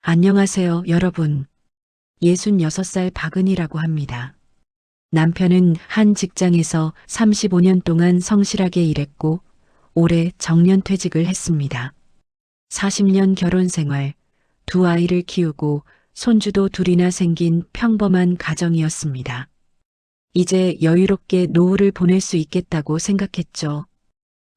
안녕하세요, 여러분. 66살 박은이라고 합니다. 남편은 한 직장에서 35년 동안 성실하게 일했고 올해 정년퇴직을 했습니다. 40년 결혼 생활, 두 아이를 키우고 손주도 둘이나 생긴 평범한 가정이었습니다. 이제 여유롭게 노후를 보낼 수 있겠다고 생각했죠.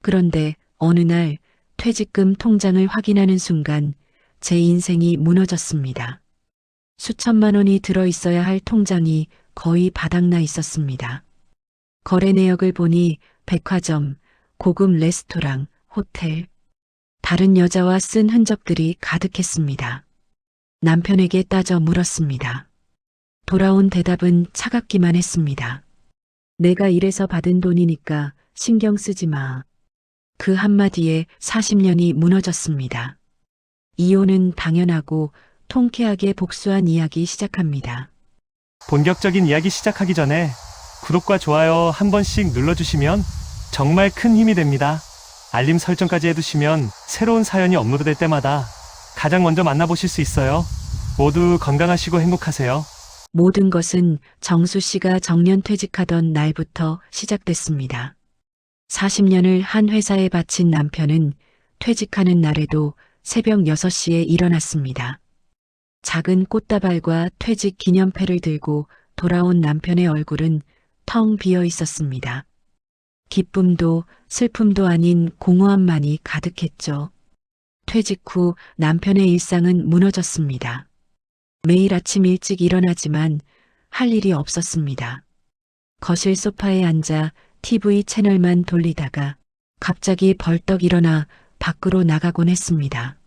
그런데 어느 날 퇴직금 통장을 확인하는 순간 제 인생이 무너졌습니다. 수천만 원이 들어 있어야 할 통장이 거의 바닥나 있었습니다. 거래 내역을 보니 백화점, 고급 레스토랑, 호텔, 다른 여자와 쓴 흔적들이 가득했습니다. 남편에게 따져 물었습니다. 돌아온 대답은 차갑기만 했습니다. 내가 일해서 받은 돈이니까 신경 쓰지 마. 그 한마디에 40년이 무너졌습니다. 이혼은 당연하고 통쾌하게 복수한 이야기 시작합니다. 본격적인 이야기 시작하기 전에 구독과 좋아요 한 번씩 눌러주시면 정말 큰 힘이 됩니다. 알림 설정까지 해두시면 새로운 사연이 업로드될 때마다 가장 먼저 만나보실 수 있어요. 모두 건강하시고 행복하세요. 모든 것은 정수 씨가 정년퇴직하던 날부터 시작됐습니다. 40년을 한 회사에 바친 남편은 퇴직하는 날에도 새벽 6시에 일어났습니다. 작은 꽃다발과 퇴직 기념패를 들고 돌아온 남편의 얼굴은 텅 비어 있었습니다. 기쁨도 슬픔도 아닌 공허함만이 가득했죠. 퇴직 후 남편의 일상은 무너졌습니다. 매일 아침 일찍 일어나지만 할 일이 없었습니다. 거실 소파에 앉아 TV 채널만 돌리다가 갑자기 벌떡 일어나 밖으로 나가곤 했습니다.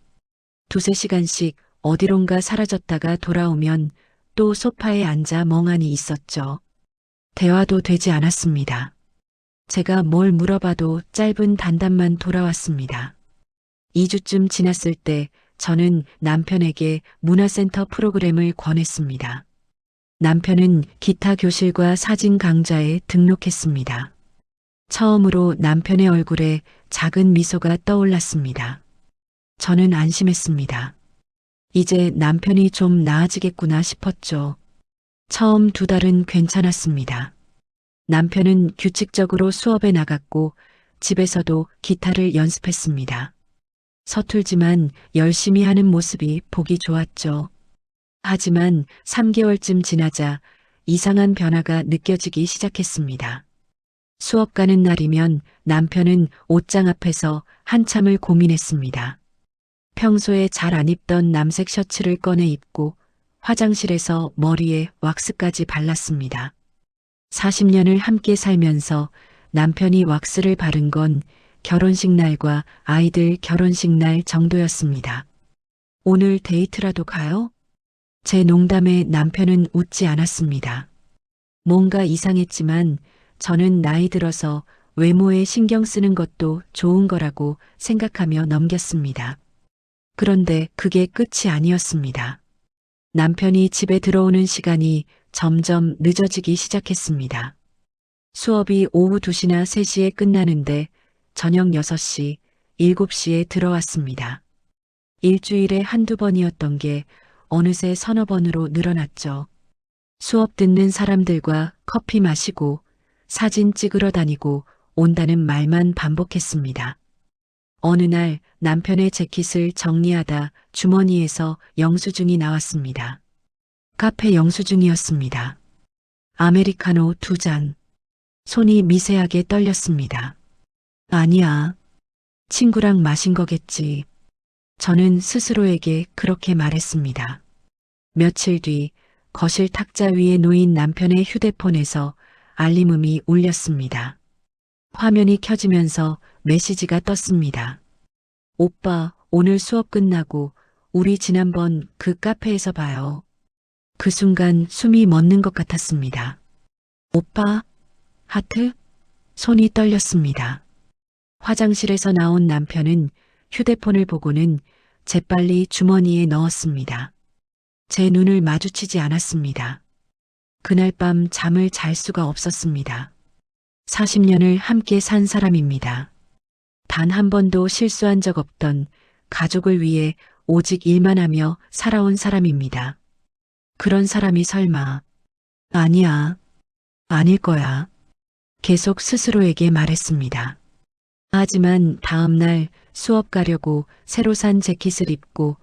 두세 시간씩 어디론가 사라졌다가 돌아오면 또 소파에 앉아 멍하니 있었죠. 대화도 되지 않았습니다. 제가 뭘 물어봐도 짧은 단답만 돌아왔습니다. 2주쯤 지났을 때 저는 남편에게 문화센터 프로그램을 권했습니다. 남편은 기타 교실과 사진 강좌에 등록했습니다. 처음으로 남편의 얼굴에 작은 미소가 떠올랐습니다. 저는 안심했습니다. 이제 남편이 좀 나아지겠구나 싶었죠. 처음 2달은 괜찮았습니다. 남편은 규칙적으로 수업에 나갔고 집에서도 기타를 연습했습니다. 서툴지만 열심히 하는 모습이 보기 좋았죠. 하지만 3개월쯤 지나자 이상한 변화가 느껴지기 시작했습니다. 수업 가는 날이면 남편은 옷장 앞에서 한참을 고민했습니다. 평소에 잘 안 입던 남색 셔츠를 꺼내 입고 화장실에서 머리에 왁스까지 발랐습니다. 40년을 함께 살면서 남편이 왁스를 바른 건 결혼식 날과 아이들 결혼식 날 정도였습니다. 오늘 데이트라도 가요? 제 농담에 남편은 웃지 않았습니다. 뭔가 이상했지만 저는 나이 들어서 외모에 신경 쓰는 것도 좋은 거라고 생각하며 넘겼습니다. 그런데 그게 끝이 아니었습니다. 남편이 집에 들어오는 시간이 점점 늦어지기 시작했습니다. 수업이 오후 2시나 3시에 끝나는데 저녁 6시, 7시에 들어왔습니다. 일주일에 한두 번이었던 게 어느새 서너 번으로 늘어났죠. 수업 듣는 사람들과 커피 마시고 사진 찍으러 다니고 온다는 말만 반복했습니다. 어느 날 남편의 재킷을 정리하다 주머니에서 영수증이 나왔습니다. 카페 영수증이었습니다. 아메리카노 2잔. 손이 미세하게 떨렸습니다. 아니야. 친구랑 마신 거겠지. 저는 스스로에게 그렇게 말했습니다. 며칠 뒤 거실 탁자 위에 놓인 남편의 휴대폰에서 알림음이 울렸습니다. 화면이 켜지면서 메시지가 떴습니다. 오빠, 오늘 수업 끝나고 우리 지난번 그 카페에서 봐요. 그 순간 숨이 멎는 것 같았습니다. 오빠? 하트? 손이 떨렸습니다. 화장실에서 나온 남편은 휴대폰을 보고는 재빨리 주머니에 넣었습니다. 제 눈을 마주치지 않았습니다. 그날 밤 잠을 잘 수가 없었습니다. 40년을 함께 산 사람입니다. 단 한 번도 실수한 적 없던 가족을 위해 오직 일만 하며 살아온 사람입니다. 그런 사람이 설마, 아니야, 아닐 거야. 계속 스스로에게 말했습니다. 하지만 다음날 수업 가려고 새로 산 재킷을 입고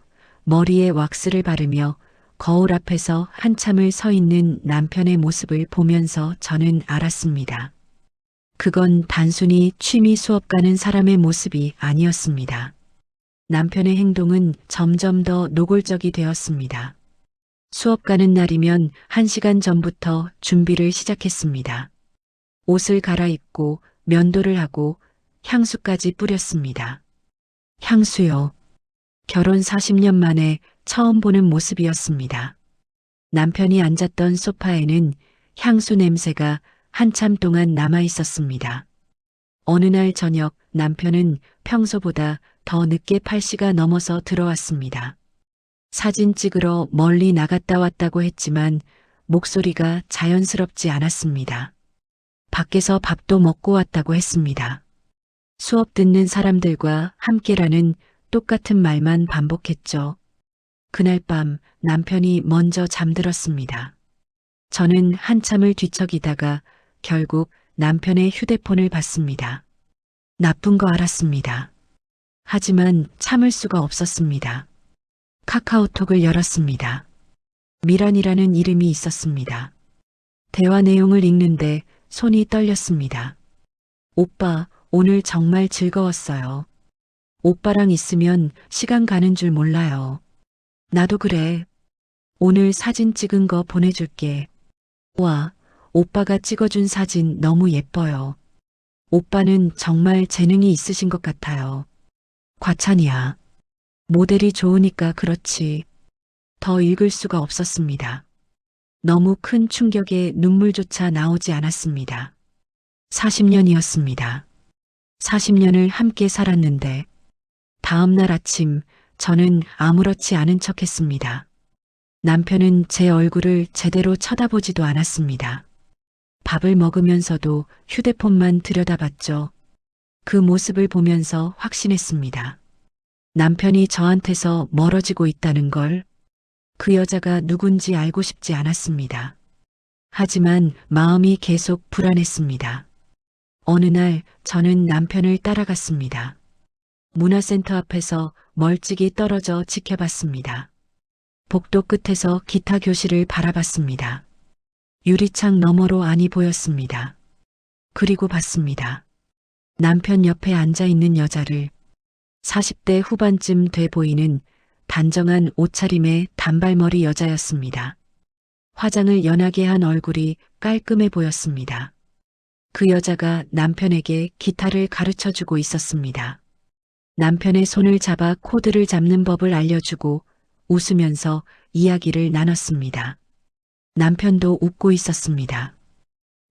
머리에 왁스를 바르며 거울 앞에서 한참을 서 있는 남편의 모습을 보면서 저는 알았습니다. 그건 단순히 취미 수업 가는 사람의 모습이 아니었습니다. 남편의 행동은 점점 더 노골적이 되었습니다. 수업 가는 날이면 1시간 전부터 준비를 시작했습니다. 옷을 갈아입고 면도를 하고 향수까지 뿌렸습니다. 향수요. 결혼 40년 만에 처음 보는 모습이었습니다. 남편이 앉았던 소파에는 향수 냄새가 한참 동안 남아 있었습니다. 어느 날 저녁 남편은 평소보다 더 늦게 8시가 넘어서 들어왔습니다. 사진 찍으러 멀리 나갔다 왔다고 했지만 목소리가 자연스럽지 않았습니다. 밖에서 밥도 먹고 왔다고 했습니다. 수업 듣는 사람들과 함께라는 똑같은 말만 반복했죠. 그날 밤 남편이 먼저 잠들었습니다. 저는 한참을 뒤척이다가 결국 남편의 휴대폰을 봤습니다. 나쁜 거 알았습니다. 하지만 참을 수가 없었습니다. 카카오톡을 열었습니다. 미란이라는 이름이 있었습니다. 대화 내용을 읽는데 손이 떨렸습니다. 오빠, 오늘 정말 즐거웠어요. 오빠랑 있으면 시간 가는 줄 몰라요. 나도 그래. 오늘 사진 찍은 거 보내줄게. 와, 오빠가 찍어준 사진 너무 예뻐요. 오빠는 정말 재능이 있으신 것 같아요. 과찬이야. 모델이 좋으니까 그렇지. 더 읽을 수가 없었습니다. 너무 큰 충격에 눈물조차 나오지 않았습니다. 40년이었습니다. 40년을 함께 살았는데 다음 날 아침 저는 아무렇지 않은 척 했습니다. 남편은 제 얼굴을 제대로 쳐다보지도 않았습니다. 밥을 먹으면서도 휴대폰만 들여다봤죠. 그 모습을 보면서 확신했습니다. 남편이 저한테서 멀어지고 있다는 걸, 그 여자가 누군지 알고 싶지 않았습니다. 하지만 마음이 계속 불안했습니다. 어느 날 저는 남편을 따라갔습니다. 문화센터 앞에서 멀찍이 떨어져 지켜봤습니다. 복도 끝에서 기타 교실을 바라봤습니다. 유리창 너머로 안이 보였습니다. 그리고 봤습니다. 남편 옆에 앉아 있는 여자를 40대 후반쯤 돼 보이는 단정한 옷차림의 단발머리 여자였습니다. 화장을 연하게 한 얼굴이 깔끔해 보였습니다. 그 여자가 남편에게 기타를 가르쳐 주고 있었습니다. 남편의 손을 잡아 코드를 잡는 법을 알려주고 웃으면서 이야기를 나눴습니다. 남편도 웃고 있었습니다.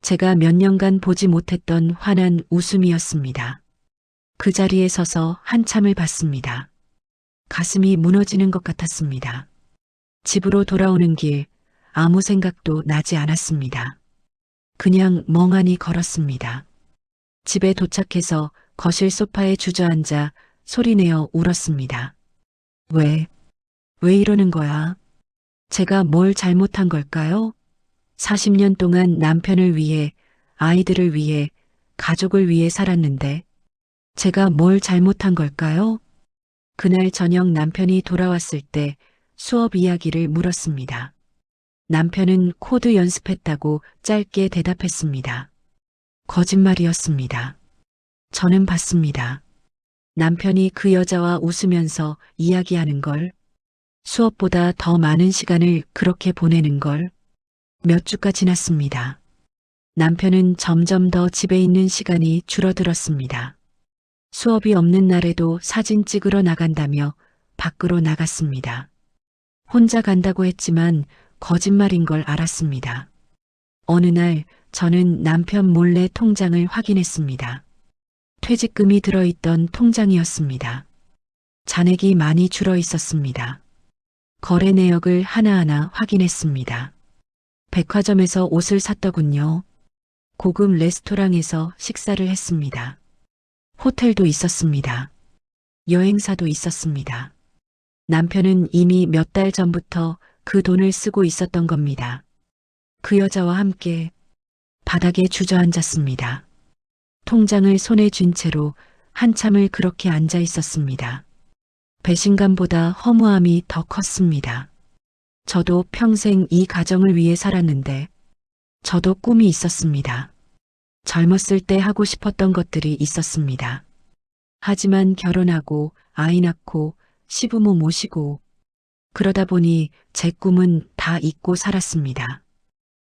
제가 몇 년간 보지 못했던 환한 웃음이었습니다. 그 자리에 서서 한참을 봤습니다. 가슴이 무너지는 것 같았습니다. 집으로 돌아오는 길 아무 생각도 나지 않았습니다. 그냥 멍하니 걸었습니다. 집에 도착해서 거실 소파에 주저앉아 소리내어 울었습니다. 왜 이러는 거야? 제가 뭘 잘못한 걸까요? 40년 동안 남편을 위해, 아이들을 위해, 가족을 위해 살았는데 제가 뭘 잘못한 걸까요? 그날 저녁 남편이 돌아왔을 때 수업 이야기를 물었습니다. 남편은 코드 연습했다고 짧게 대답했습니다. 거짓말이었습니다. 저는 봤습니다. 남편이 그 여자와 웃으면서 이야기하는 걸, 수업보다 더 많은 시간을 그렇게 보내는 걸. 몇 주가 지났습니다. 남편은 점점 더 집에 있는 시간이 줄어들었습니다. 수업이 없는 날에도 사진 찍으러 나간다며 밖으로 나갔습니다. 혼자 간다고 했지만 거짓말인 걸 알았습니다. 어느 날 저는 남편 몰래 통장을 확인했습니다. 퇴직금이 들어있던 통장이었습니다. 잔액이 많이 줄어 있었습니다. 거래 내역을 하나하나 확인했습니다. 백화점에서 옷을 샀더군요. 고급 레스토랑에서 식사를 했습니다. 호텔도 있었습니다. 여행사도 있었습니다. 남편은 이미 몇 달 전부터 그 돈을 쓰고 있었던 겁니다. 그 여자와 함께 바닥에 주저앉았습니다. 통장을 손에 쥔 채로 한참을 그렇게 앉아 있었습니다. 배신감보다 허무함이 더 컸습니다. 저도 평생 이 가정을 위해 살았는데, 저도 꿈이 있었습니다. 젊었을 때 하고 싶었던 것들이 있었습니다. 하지만 결혼하고 아이 낳고 시부모 모시고 그러다 보니 제 꿈은 다 잊고 살았습니다.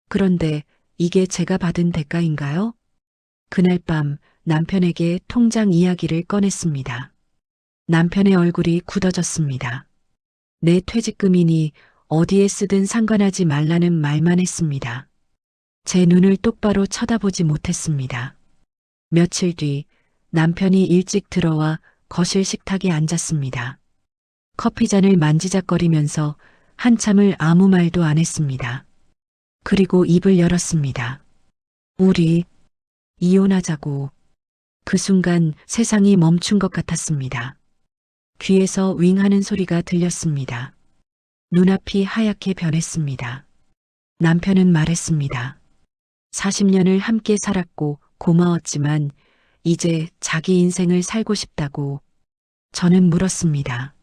그런데 이게 제가 받은 대가인가요? 그날 밤 남편에게 통장 이야기를 꺼냈습니다. 남편의 얼굴이 굳어졌습니다. 내 퇴직금이니 어디에 쓰든 상관하지 말라는 말만 했습니다. 제 눈을 똑바로 쳐다보지 못했습니다. 며칠 뒤 남편이 일찍 들어와 거실 식탁에 앉았습니다. 커피잔을 만지작거리면서 한참을 아무 말도 안 했습니다. 그리고 입을 열었습니다. 우리 이혼하자고. 그 순간 세상이 멈춘 것 같았습니다. 귀에서 윙 하는 소리가 들렸습니다. 눈앞이 하얗게 변했습니다. 남편은 말했습니다. 40년을 함께 살았고 고마웠지만 이제 자기 인생을 살고 싶다고. 저는 물었습니다.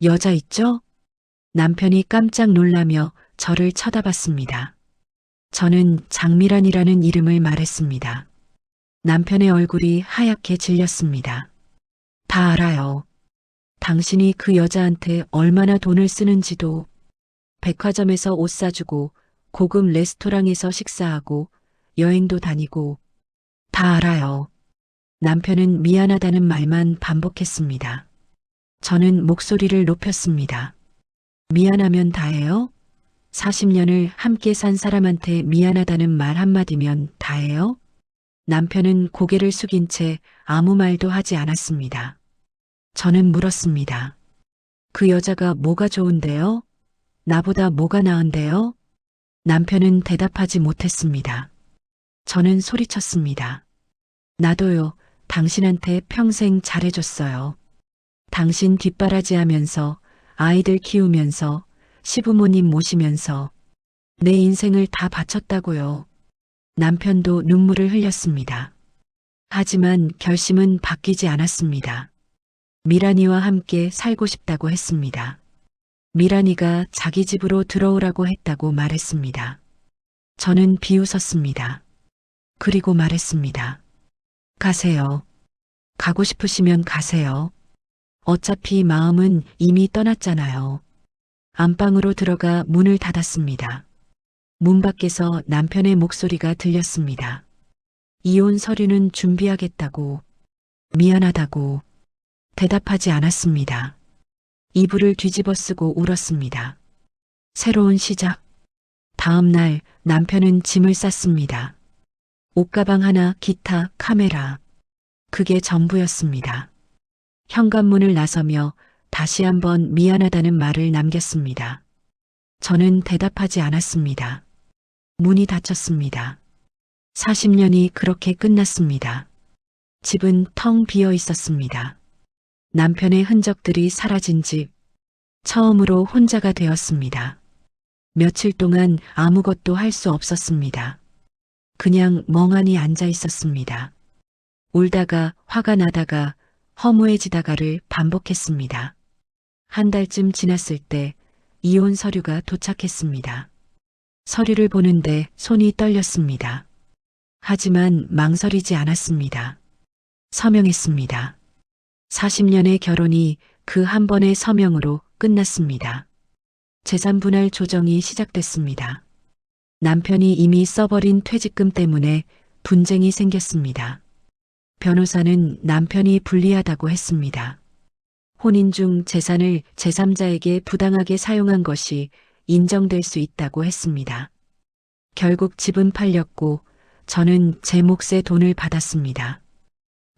여자 있죠? 남편이 깜짝 놀라며 저를 쳐다봤습니다. 저는 장미란이라는 이름을 말했습니다. 남편의 얼굴이 하얗게 질렸습니다. 다 알아요. 당신이 그 여자한테 얼마나 돈을 쓰는지도, 백화점에서 옷 사주고 고급 레스토랑에서 식사하고 여행도 다니고 다 알아요. 남편은 미안하다는 말만 반복했습니다. 저는 목소리를 높였습니다. 미안하면 다해요? 40년을 함께 산 사람한테 미안하다는 말 한마디면 다해요? 남편은 고개를 숙인 채 아무 말도 하지 않았습니다. 저는 물었습니다. 그 여자가 뭐가 좋은데요? 나보다 뭐가 나은데요? 남편은 대답하지 못했습니다. 저는 소리쳤습니다. 나도요, 당신한테 평생 잘해줬어요. 당신 뒷바라지하면서 아이들 키우면서 시부모님 모시면서 내 인생을 다 바쳤다고요. 남편도 눈물을 흘렸습니다. 하지만 결심은 바뀌지 않았습니다. 미란이와 함께 살고 싶다고 했습니다. 미란이가 자기 집으로 들어오라고 했다고 말했습니다. 저는 비웃었습니다. 그리고 말했습니다. 가세요. 가고 싶으시면 가세요. 어차피 마음은 이미 떠났잖아요. 안방으로 들어가 문을 닫았습니다. 문 밖에서 남편의 목소리가 들렸습니다. 이혼 서류는 준비하겠다고, 미안하다고. 대답하지 않았습니다. 이불을 뒤집어 쓰고 울었습니다. 새로운 시작. 다음 날 남편은 짐을 쌌습니다. 옷가방 하나, 기타, 카메라. 그게 전부였습니다. 현관문을 나서며 다시 한번 미안하다는 말을 남겼습니다. 저는 대답하지 않았습니다. 문이 닫혔습니다. 40년이 그렇게 끝났습니다. 집은 텅 비어 있었습니다. 남편의 흔적들이 사라진 집. 처음으로 혼자가 되었습니다. 며칠 동안 아무것도 할 수 없었습니다. 그냥 멍하니 앉아 있었습니다. 울다가 화가 나다가 허무해지다가를 반복했습니다. 한 달쯤 지났을 때 이혼 서류가 도착했습니다. 서류를 보는데 손이 떨렸습니다. 하지만 망설이지 않았습니다. 서명했습니다. 40년의 결혼이 그 한 번의 서명으로 끝났습니다. 재산 분할 조정이 시작됐습니다. 남편이 이미 써버린 퇴직금 때문에 분쟁이 생겼습니다. 변호사는 남편이 불리하다고 했습니다. 혼인 중 재산을 제3자에게 부당하게 사용한 것이 인정될 수 있다고 했습니다. 결국 집은 팔렸고 저는 제 몫의 돈을 받았습니다.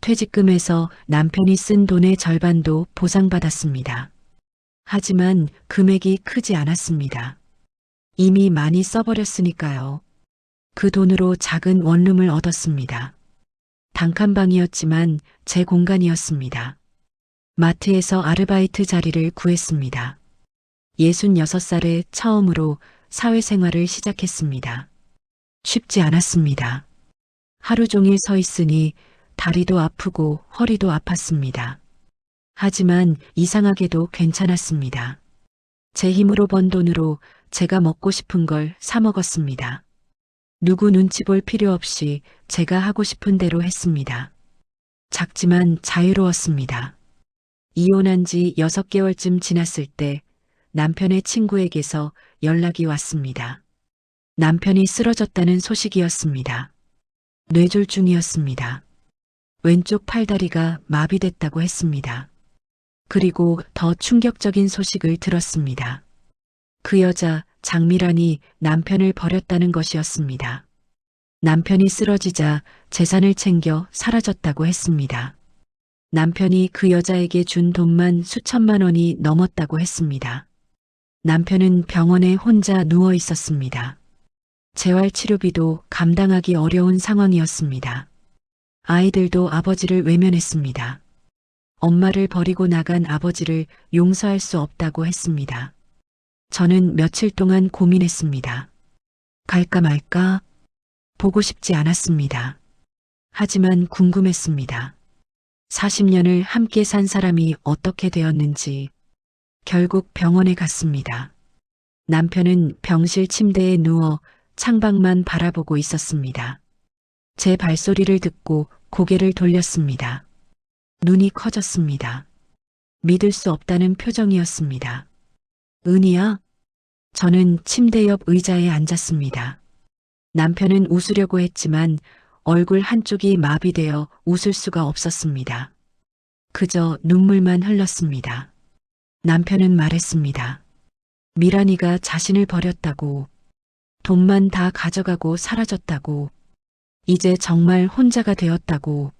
퇴직금에서 남편이 쓴 돈의 절반도 보상받았습니다. 하지만 금액이 크지 않았습니다. 이미 많이 써버렸으니까요. 그 돈으로 작은 원룸을 얻었습니다. 단칸방이었지만 제 공간이었습니다. 마트에서 아르바이트 자리를 구했습니다. 66살에 처음으로 사회생활을 시작했습니다. 쉽지 않았습니다. 하루 종일 서 있으니 다리도 아프고 허리도 아팠습니다. 하지만 이상하게도 괜찮았습니다. 제 힘으로 번 돈으로 제가 먹고 싶은 걸 사 먹었습니다. 누구 눈치 볼 필요 없이 제가 하고 싶은 대로 했습니다. 작지만 자유로웠습니다. 이혼한 지 6개월쯤 지났을 때 남편의 친구에게서 연락이 왔습니다. 남편이 쓰러졌다는 소식이었습니다. 뇌졸중이었습니다. 왼쪽 팔다리가 마비됐다고 했습니다. 그리고 더 충격적인 소식을 들었습니다. 그 여자 장미란이 남편을 버렸다는 것이었습니다. 남편이 쓰러지자 재산을 챙겨 사라졌다고 했습니다. 남편이 그 여자에게 준 돈만 수천만 원이 넘었다고 했습니다. 남편은 병원에 혼자 누워 있었습니다. 재활치료비도 감당하기 어려운 상황이었습니다. 아이들도 아버지를 외면했습니다. 엄마를 버리고 나간 아버지를 용서할 수 없다고 했습니다. 저는 며칠 동안 고민했습니다. 갈까 말까? 보고 싶지 않았습니다. 하지만 궁금했습니다. 40년을 함께 산 사람이 어떻게 되었는지. 결국 병원에 갔습니다. 남편은 병실 침대에 누워 창밖만 바라보고 있었습니다. 제 발소리를 듣고 고개를 돌렸습니다. 눈이 커졌습니다. 믿을 수 없다는 표정이었습니다. 은희야? 저는 침대 옆 의자에 앉았습니다. 남편은 웃으려고 했지만 얼굴 한쪽이 마비되어 웃을 수가 없었습니다. 그저 눈물만 흘렀습니다. 남편은 말했습니다. 미란이가 자신을 버렸다고, 돈만 다 가져가고 사라졌다고, 이제 정말 혼자가 되었다고,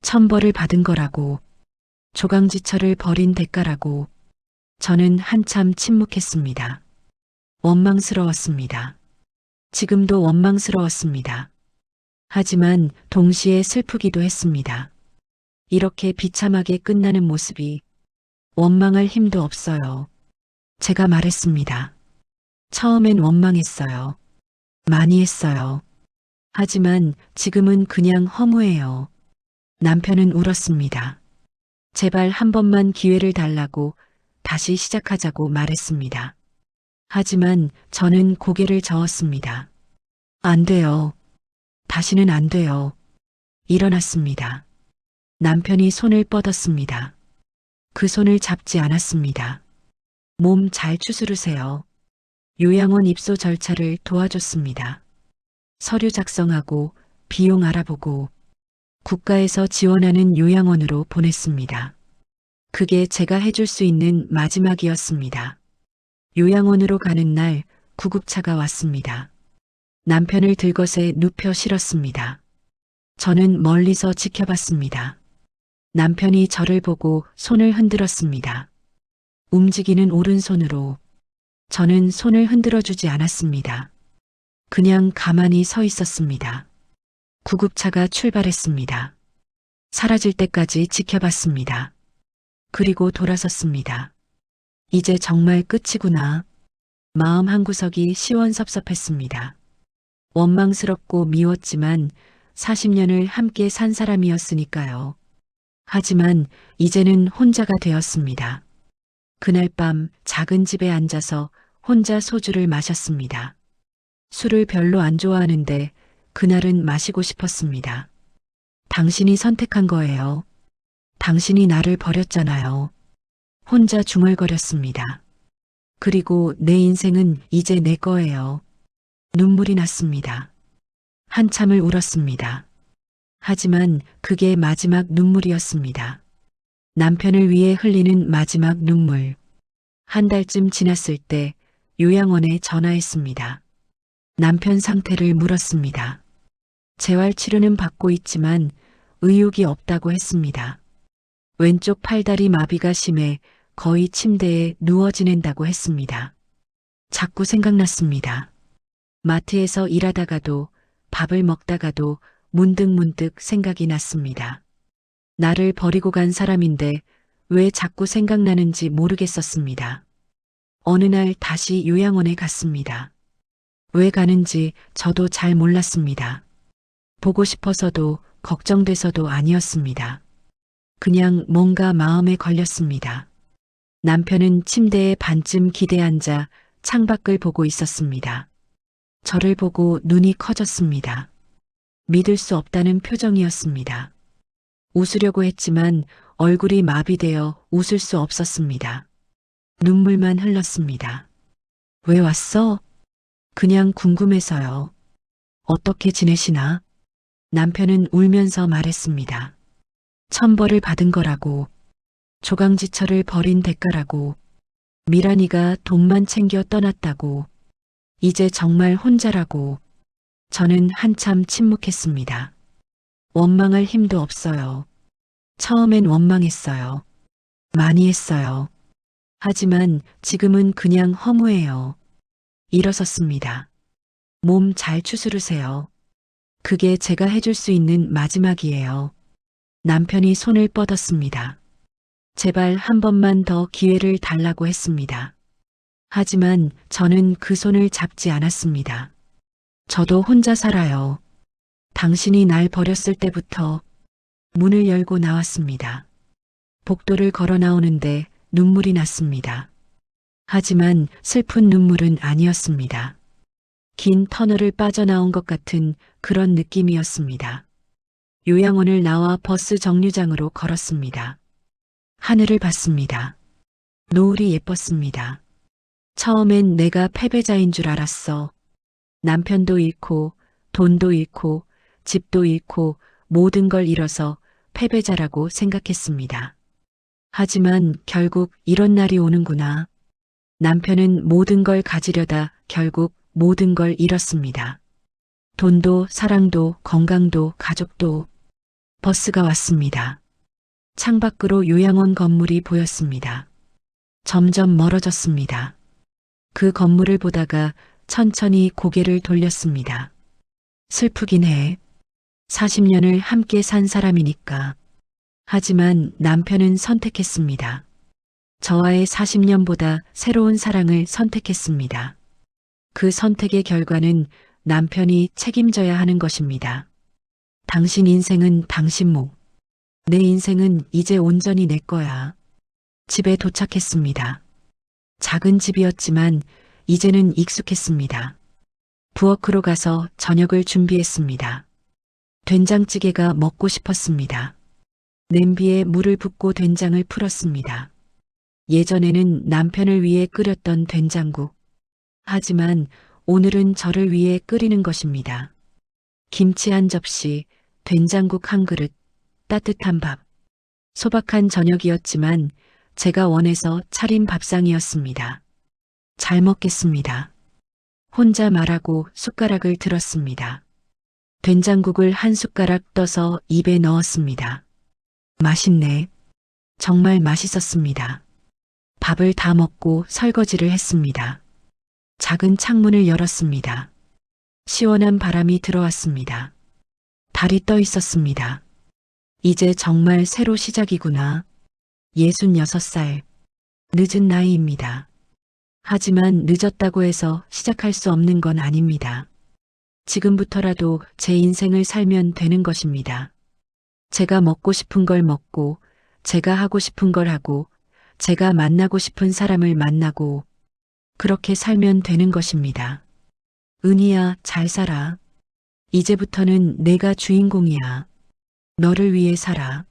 천벌을 받은 거라고, 조강지처를 버린 대가라고. 저는 한참 침묵했습니다. 원망스러웠습니다. 지금도 원망스러웠습니다. 하지만 동시에 슬프기도 했습니다. 이렇게 비참하게 끝나는 모습이 원망할 힘도 없어요. 제가 말했습니다. 처음엔 원망했어요. 많이 했어요. 하지만 지금은 그냥 허무해요. 남편은 울었습니다. 제발 한 번만 기회를 달라고 다시 시작하자고 말했습니다. 하지만 저는 고개를 저었습니다. 안 돼요. 다시는 안 돼요. 일어났습니다. 남편이 손을 뻗었습니다. 그 손을 잡지 않았습니다. 몸 잘 추스르세요. 요양원 입소 절차를 도와줬습니다. 서류 작성하고 비용 알아보고 국가에서 지원하는 요양원으로 보냈습니다. 그게 제가 해줄 수 있는 마지막이었습니다. 요양원으로 가는 날 구급차가 왔습니다. 남편을 들것에 눕혀 실었습니다. 저는 멀리서 지켜봤습니다. 남편이 저를 보고 손을 흔들었습니다. 움직이는 오른손으로. 저는 손을 흔들어주지 않았습니다. 그냥 가만히 서 있었습니다. 구급차가 출발했습니다. 사라질 때까지 지켜봤습니다. 그리고 돌아섰습니다. 이제 정말 끝이구나. 마음 한구석이 시원섭섭했습니다. 원망스럽고 미웠지만 40년을 함께 산 사람이었으니까요. 하지만 이제는 혼자가 되었습니다. 그날 밤 작은 집에 앉아서 혼자 소주를 마셨습니다. 술을 별로 안 좋아하는데 그날은 마시고 싶었습니다. 당신이 선택한 거예요. 당신이 나를 버렸잖아요. 혼자 중얼거렸습니다. 그리고 내 인생은 이제 내 거예요. 눈물이 났습니다. 한참을 울었습니다. 하지만 그게 마지막 눈물이었습니다. 남편을 위해 흘리는 마지막 눈물. 한 달쯤 지났을 때 요양원에 전화했습니다. 남편 상태를 물었습니다. 재활치료는 받고 있지만 의욕이 없다고 했습니다. 왼쪽 팔다리 마비가 심해 거의 침대에 누워 지낸다고 했습니다. 자꾸 생각났습니다. 마트에서 일하다가도 밥을 먹다가도 문득문득 생각이 났습니다. 나를 버리고 간 사람인데 왜 자꾸 생각나는지 모르겠었습니다. 어느 날 다시 요양원에 갔습니다. 왜 가는지 저도 잘 몰랐습니다. 보고 싶어서도 걱정돼서도 아니었습니다. 그냥 뭔가 마음에 걸렸습니다. 남편은 침대에 반쯤 기대 앉아 창밖을 보고 있었습니다. 저를 보고 눈이 커졌습니다. 믿을 수 없다는 표정이었습니다. 웃으려고 했지만 얼굴이 마비되어 웃을 수 없었습니다. 눈물만 흘렀습니다. 왜 왔어? 그냥 궁금해서요. 어떻게 지내시나? 남편은 울면서 말했습니다. 천벌을 받은 거라고, 조강지처를 버린 대가라고, 미란이가 돈만 챙겨 떠났다고, 이제 정말 혼자라고. 저는 한참 침묵했습니다. 원망할 힘도 없어요. 처음엔 원망했어요. 많이 했어요. 하지만 지금은 그냥 허무해요. 일어섰습니다. 몸 잘 추스르세요. 그게 제가 해줄 수 있는 마지막이에요. 남편이 손을 뻗었습니다. 제발 한 번만 더 기회를 달라고 했습니다. 하지만 저는 그 손을 잡지 않았습니다. 저도 혼자 살아요. 당신이 날 버렸을 때부터. 문을 열고 나왔습니다. 복도를 걸어 나오는데 눈물이 났습니다. 하지만 슬픈 눈물은 아니었습니다. 긴 터널을 빠져나온 것 같은 그런 느낌이었습니다. 요양원을 나와 버스 정류장으로 걸었습니다. 하늘을 봤습니다. 노을이 예뻤습니다. 처음엔 내가 패배자인 줄 알았어. 남편도 잃고, 돈도 잃고, 집도 잃고, 모든 걸 잃어서 패배자라고 생각했습니다. 하지만 결국 이런 날이 오는구나. 남편은 모든 걸 가지려다 결국 모든 걸 잃었습니다. 돈도, 사랑도, 건강도, 가족도. 버스가 왔습니다. 창밖으로 요양원 건물이 보였습니다. 점점 멀어졌습니다. 그 건물을 보다가 천천히 고개를 돌렸습니다. 슬프긴 해. 40년을 함께 산 사람이니까. 하지만 남편은 선택했습니다. 저와의 40년보다 새로운 사랑을 선택했습니다. 그 선택의 결과는 남편이 책임져야 하는 것입니다. 당신 인생은 당신 몫. 내 인생은 이제 온전히 내 거야. 집에 도착했습니다. 작은 집이었지만 이제는 익숙했습니다. 부엌으로 가서 저녁을 준비했습니다. 된장찌개가 먹고 싶었습니다. 냄비에 물을 붓고 된장을 풀었습니다. 예전에는 남편을 위해 끓였던 된장국. 하지만 오늘은 저를 위해 끓이는 것입니다. 김치 한 접시, 된장국 한 그릇, 따뜻한 밥. 소박한 저녁이었지만 제가 원해서 차린 밥상이었습니다. 잘 먹겠습니다. 혼자 말하고 숟가락을 들었습니다. 된장국을 한 숟가락 떠서 입에 넣었습니다. 맛있네. 정말 맛있었습니다. 밥을 다 먹고 설거지를 했습니다. 작은 창문을 열었습니다. 시원한 바람이 들어왔습니다. 달이 떠 있었습니다. 이제 정말 새로 시작이구나. 66살. 늦은 나이입니다. 하지만 늦었다고 해서 시작할 수 없는 건 아닙니다. 지금부터라도 제 인생을 살면 되는 것입니다. 제가 먹고 싶은 걸 먹고, 제가 하고 싶은 걸 하고, 제가 만나고 싶은 사람을 만나고, 그렇게 살면 되는 것입니다. 은희야, 잘 살아. 이제부터는 내가 주인공이야. 너를 위해 살아.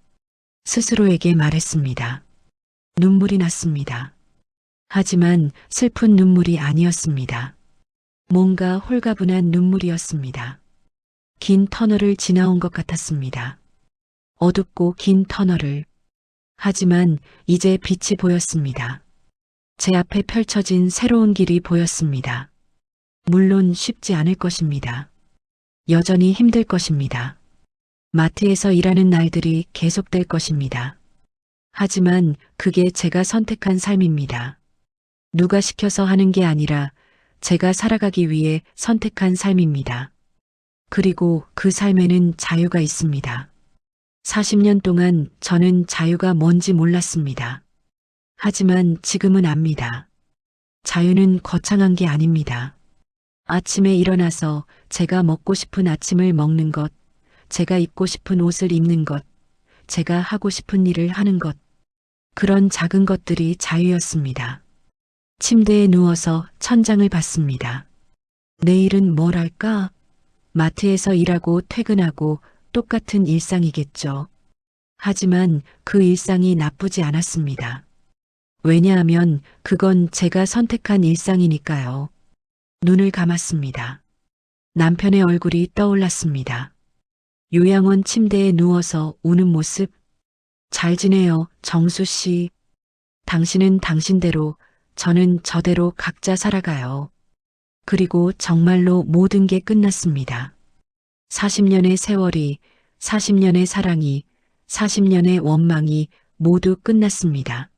스스로에게 말했습니다. 눈물이 났습니다. 하지만 슬픈 눈물이 아니었습니다. 뭔가 홀가분한 눈물이었습니다. 긴 터널을 지나온 것 같았습니다. 어둡고 긴 터널을. 하지만 이제 빛이 보였습니다. 제 앞에 펼쳐진 새로운 길이 보였습니다. 물론 쉽지 않을 것입니다. 여전히 힘들 것입니다. 마트에서 일하는 날들이 계속될 것입니다. 하지만 그게 제가 선택한 삶입니다. 누가 시켜서 하는 게 아니라 제가 살아가기 위해 선택한 삶입니다. 그리고 그 삶에는 자유가 있습니다. 40년 동안 저는 자유가 뭔지 몰랐습니다. 하지만 지금은 압니다. 자유는 거창한 게 아닙니다. 아침에 일어나서 제가 먹고 싶은 아침을 먹는 것, 제가 입고 싶은 옷을 입는 것, 제가 하고 싶은 일을 하는 것, 그런 작은 것들이 자유였습니다. 침대에 누워서 천장을 봤습니다. 내일은 뭘 할까? 마트에서 일하고 퇴근하고 똑같은 일상이겠죠. 하지만 그 일상이 나쁘지 않았습니다. 왜냐하면 그건 제가 선택한 일상이니까요. 눈을 감았습니다. 남편의 얼굴이 떠올랐습니다. 요양원 침대에 누워서 우는 모습. 잘 지내요, 정수 씨. 당신은 당신대로, 저는 저대로 각자 살아가요. 그리고 정말로 모든 게 끝났습니다. 40년의 세월이, 40년의 사랑이, 40년의 원망이 모두 끝났습니다.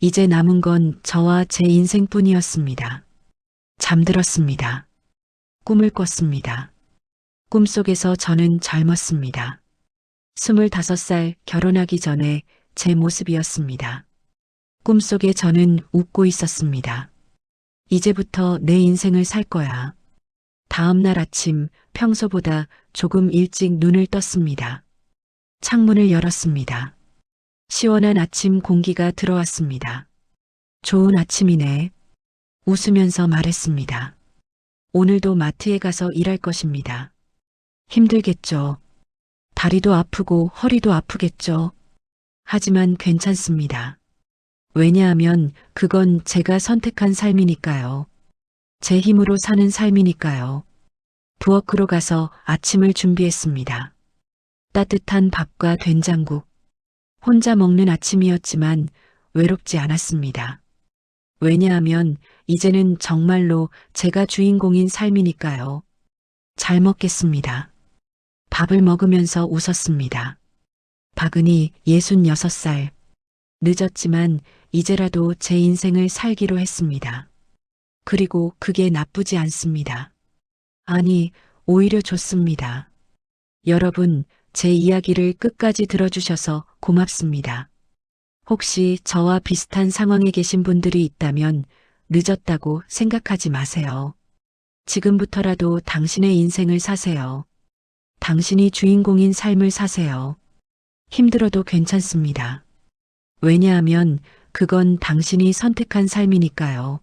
이제 남은 건 저와 제 인생뿐이었습니다. 잠들었습니다. 꿈을 꿨습니다. 꿈속에서 저는 젊었습니다. 25살 결혼하기 전에 제 모습이었습니다. 꿈속에 저는 웃고 있었습니다. 이제부터 내 인생을 살 거야. 다음 날 아침 평소보다 조금 일찍 눈을 떴습니다. 창문을 열었습니다. 시원한 아침 공기가 들어왔습니다. 좋은 아침이네. 웃으면서 말했습니다. 오늘도 마트에 가서 일할 것입니다. 힘들겠죠. 다리도 아프고 허리도 아프겠죠. 하지만 괜찮습니다. 왜냐하면 그건 제가 선택한 삶이니까요. 제 힘으로 사는 삶이니까요. 부엌으로 가서 아침을 준비했습니다. 따뜻한 밥과 된장국. 혼자 먹는 아침이었지만 외롭지 않았습니다. 왜냐하면 이제는 정말로 제가 주인공인 삶이니까요. 잘 먹겠습니다. 밥을 먹으면서 웃었습니다. 박은희 66살. 늦었지만 이제라도 제 인생을 살기로 했습니다. 그리고 그게 나쁘지 않습니다. 아니, 오히려 좋습니다. 여러분, 제 이야기를 끝까지 들어주셔서 고맙습니다. 혹시 저와 비슷한 상황에 계신 분들이 있다면 늦었다고 생각하지 마세요. 지금부터라도 당신의 인생을 사세요. 당신이 주인공인 삶을 사세요. 힘들어도 괜찮습니다. 왜냐하면 그건 당신이 선택한 삶이니까요.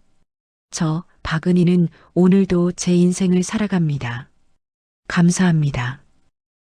저, 박은희는 오늘도 제 인생을 살아갑니다. 감사합니다.